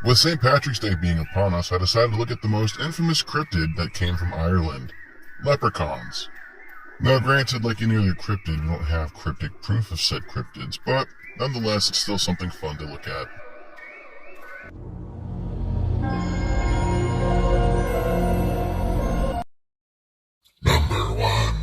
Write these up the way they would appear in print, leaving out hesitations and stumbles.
With St. Patrick's Day being upon us, I decided to look at the most infamous cryptid that came from Ireland, leprechauns. Now granted, like any other cryptid, we don't have cryptic proof of said cryptids, but nonetheless, it's still something fun to look at. Number 1.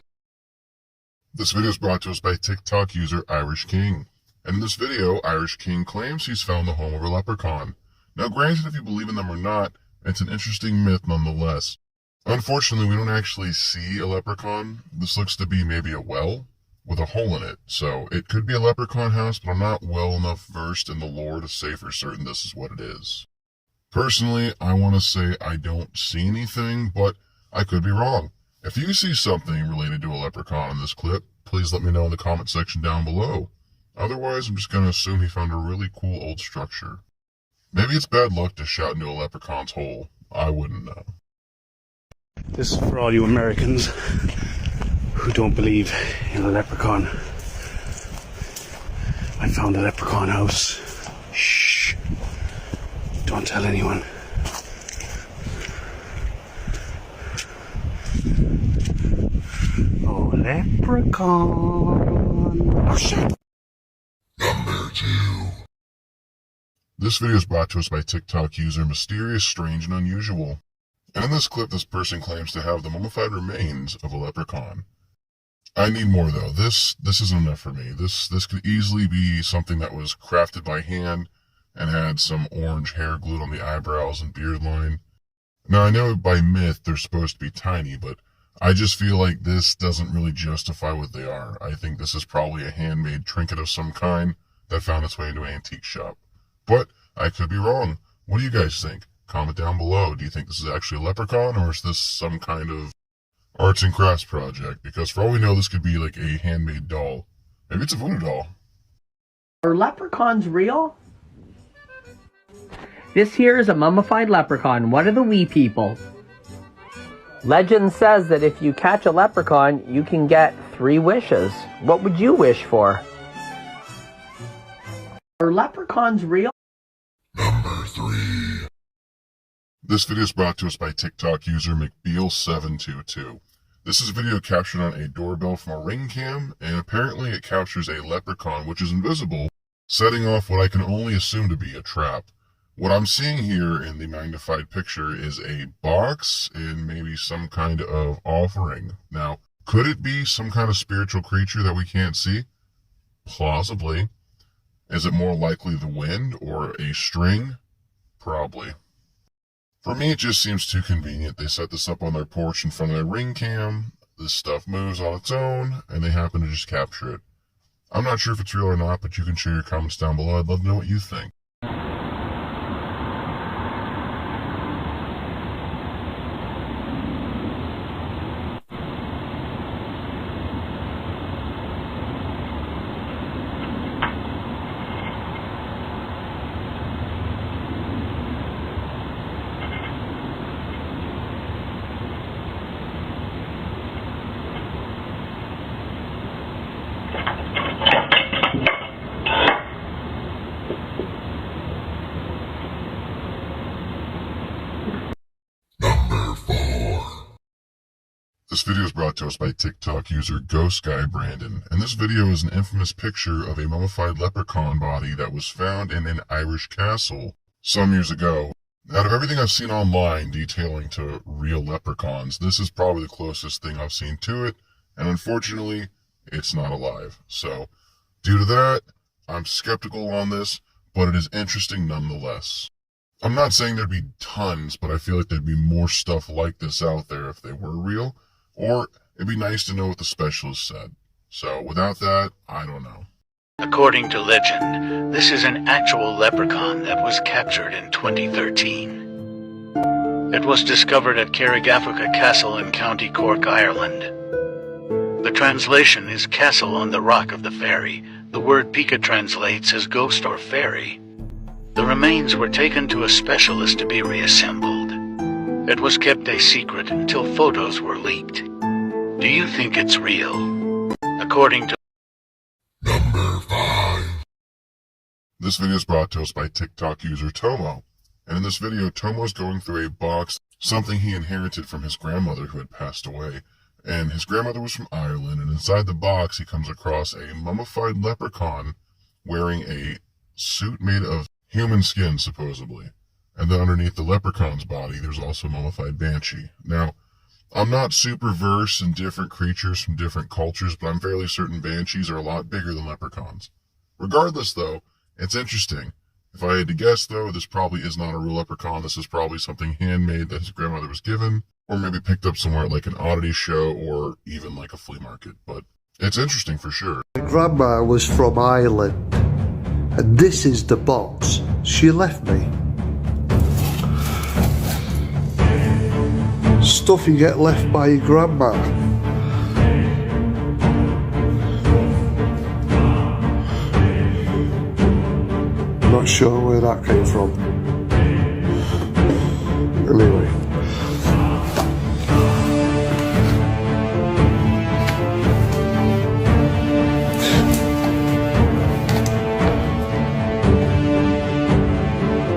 This video is brought to us by TikTok user Irish King. And in this video, Irish King claims he's found the home of a leprechaun. Now granted, if you believe in them or not, it's an interesting myth nonetheless. Unfortunately, we don't actually see a leprechaun. This looks to be maybe a well with a hole in it. So it could be a leprechaun house, but I'm not well enough versed in the lore to say for certain this is what it is. Personally, I want to say I don't see anything, but I could be wrong. If you see something related to a leprechaun in this clip, please let me know in the comment section down below. Otherwise, I'm just going to assume he found a really cool old structure. Maybe it's bad luck to shout into a leprechaun's hole. I wouldn't know. This is for all you Americans who don't believe in a leprechaun. I found a leprechaun house. Shh. Don't tell anyone. Oh, leprechaun. Oh, shit. Number 2. This video is brought to us by TikTok user Mysterious, Strange, and Unusual. And in this clip, this person claims to have the mummified remains of a leprechaun. I need more though. This isn't enough for me. This could easily be something that was crafted by hand and had some orange hair glued on the eyebrows and beard line. Now I know by myth they're supposed to be tiny, but I just feel like this doesn't really justify what they are. I think this is probably a handmade trinket of some kind that found its way into an antique shop. But I could be wrong. What do you guys think? Comment down below. Do you think this is actually a leprechaun, or is this some kind of arts and crafts project? Because for all we know, this could be like a handmade doll. Maybe it's a voodoo doll. Are leprechauns real? This here is a mummified leprechaun, one of the wee people. Legend says that if you catch a leprechaun, you can get 3 wishes. What would you wish for? Are leprechauns real? Number 3. This video is brought to us by TikTok user McBeal722. This is a video captured on a doorbell from a ring cam, and apparently it captures a leprechaun which is invisible, setting off what I can only assume to be a trap. What I'm seeing here in the magnified picture is a box and maybe some kind of offering. Now, could it be some kind of spiritual creature that we can't see? Plausibly. Is it more likely the wind or a string? Probably. For me, it just seems too convenient. They set this up on their porch in front of their ring cam, this stuff moves on its own, and they happen to just capture it. I'm not sure if it's real or not, but you can share your comments down below. I'd love to know what you think. This video is brought to us by TikTok user Ghost Guy Brandon, and this video is an infamous picture of a mummified leprechaun body that was found in an Irish castle some years ago. Out of everything I've seen online detailing to real leprechauns, this is probably the closest thing I've seen to it, and unfortunately, it's not alive. So, due to that, I'm skeptical on this, but it is interesting nonetheless. I'm not saying there'd be tons, but I feel like there'd be more stuff like this out there if they were real. Or it'd be nice to know what the specialist said. So without that, I don't know. According to legend, this is an actual leprechaun that was captured in 2013. It was discovered at Carrigafuca Castle in County Cork, Ireland. The translation is Castle on the Rock of the Fairy. The word Pika translates as ghost or fairy. The remains were taken to a specialist to be reassembled. It was kept a secret until photos were leaked. Do you think it's real? According to Number 5. This video is brought to us by TikTok user Tomo. And in this video, Tomo's going through a box, something he inherited from his grandmother who had passed away. And his grandmother was from Ireland, and inside the box he comes across a mummified leprechaun wearing a suit made of human skin, supposedly. And then underneath the leprechaun's body, there's also a mummified banshee. Now, I'm not super versed in different creatures from different cultures, but I'm fairly certain banshees are a lot bigger than leprechauns. Regardless, though, it's interesting. If I had to guess, though, this probably is not a real leprechaun. This is probably something handmade that his grandmother was given, or maybe picked up somewhere at like an oddity show or even like a flea market. But it's interesting for sure. My grandma was from Ireland, and this is the box she left me. Stuff you get left by your grandma. Not sure where that came from. Anyway.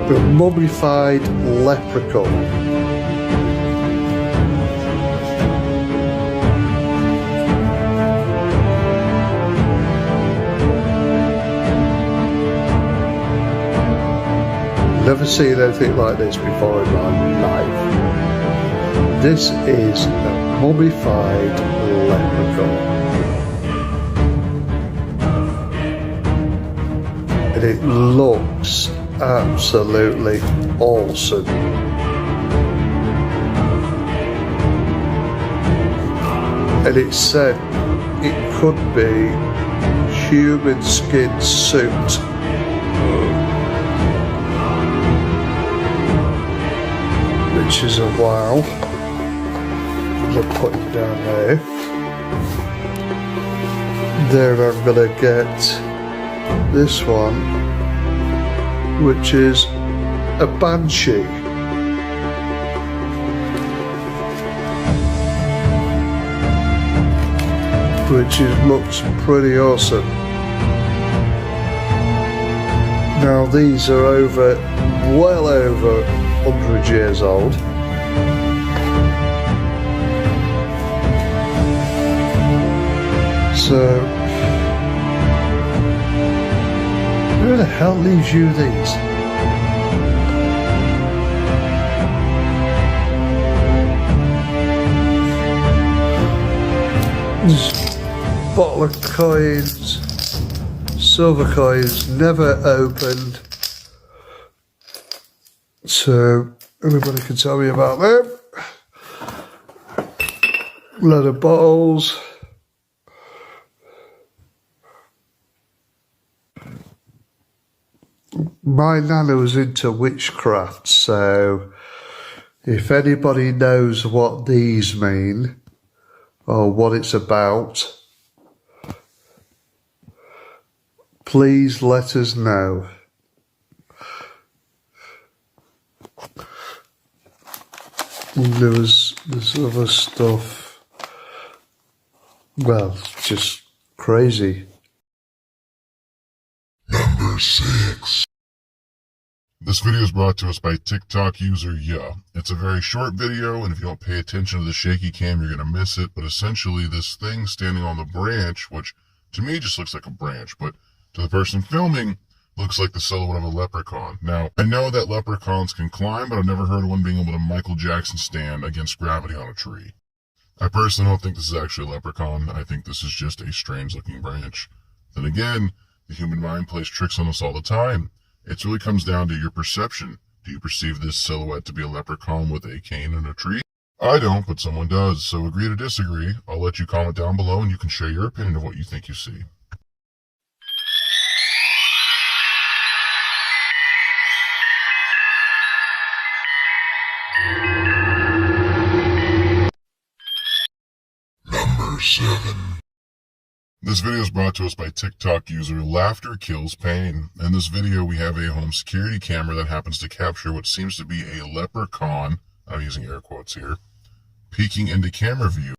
The mummified leprechaun. Never seen anything like this before in my life. This is a mummified leprechaun. And it looks absolutely awesome. And it said it could be human skin suit. Which is a wow. I'm going to put it down there. Then I'm going to get this one, which is a Banshee. Which looks pretty awesome. Now these are well over 100 years old. So, who the hell leaves you these? There's a bottle of coins, silver coins, never opened. So, everybody can tell me about them. Load of bottles. My nana was into witchcraft, so if anybody knows what these mean or what it's about, please let us know. There's other stuff. Well, it's just crazy. Number 6. This video is brought to us by TikTok user Yeah. It's a very short video, and if you don't pay attention to the shaky cam, you're going to miss it. But essentially, this thing standing on the branch, which to me just looks like a branch, but to the person filming, looks like the silhouette of a leprechaun. Now, I know that leprechauns can climb, but I've never heard of one being able to Michael Jackson stand against gravity on a tree. I personally don't think this is actually a leprechaun. I think this is just a strange-looking branch. Then again, the human mind plays tricks on us all the time. It really comes down to your perception. Do you perceive this silhouette to be a leprechaun with a cane and a tree? I don't, but someone does, so agree to disagree. I'll let you comment down below and you can share your opinion of what you think you see. Number 7. This video is brought to us by TikTok user Laughter Kills Pain. In this video, we have a home security camera that happens to capture what seems to be a leprechaun, I'm using air quotes here, peeking into camera view.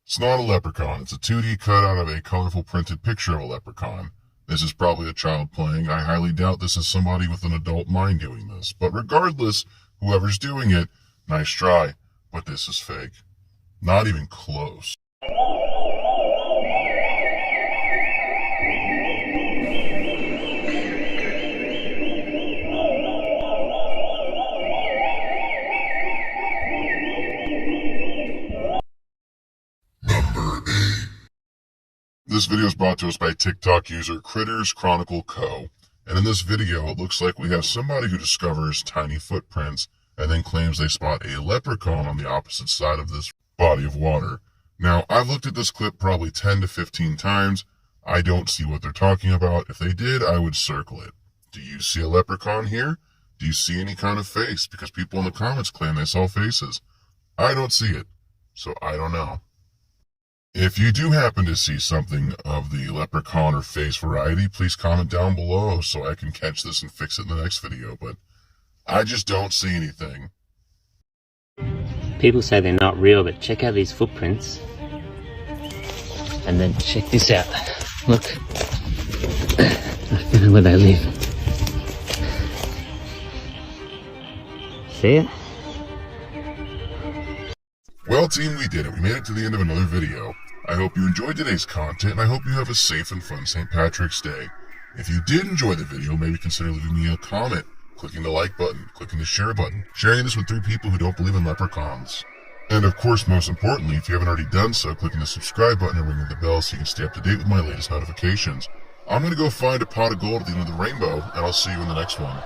It's not a leprechaun, it's a 2D cut out of a colorful printed picture of a leprechaun. This is probably a child playing. I highly doubt this is somebody with an adult mind doing this. But regardless, whoever's doing it, nice try. But this is fake. Not even close. This video is brought to us by TikTok user Critters Chronicle Co. And in this video, it looks like we have somebody who discovers tiny footprints and then claims they spot a leprechaun on the opposite side of this body of water. Now, I've looked at this clip probably 10 to 15 times. I don't see what they're talking about. If they did, I would circle it. Do you see a leprechaun here? Do you see any kind of face? Because people in the comments claim they saw faces. I don't see it, so I don't know. If you do happen to see something of the leprechaun or face variety, please comment down below so I can catch this and fix it in the next video, but I just don't see anything. People say they're not real, but check out these footprints. And then check this out. Look. I don't know where they live. See it? Well, team, we did it. We made it to the end of another video. I hope you enjoyed today's content, and I hope you have a safe and fun St. Patrick's Day. If you did enjoy the video, maybe consider leaving me a comment, clicking the like button, clicking the share button, sharing this with 3 people who don't believe in leprechauns. And of course, most importantly, if you haven't already done so, clicking the subscribe button and ringing the bell so you can stay up to date with my latest notifications. I'm going to go find a pot of gold at the end of the rainbow, and I'll see you in the next one.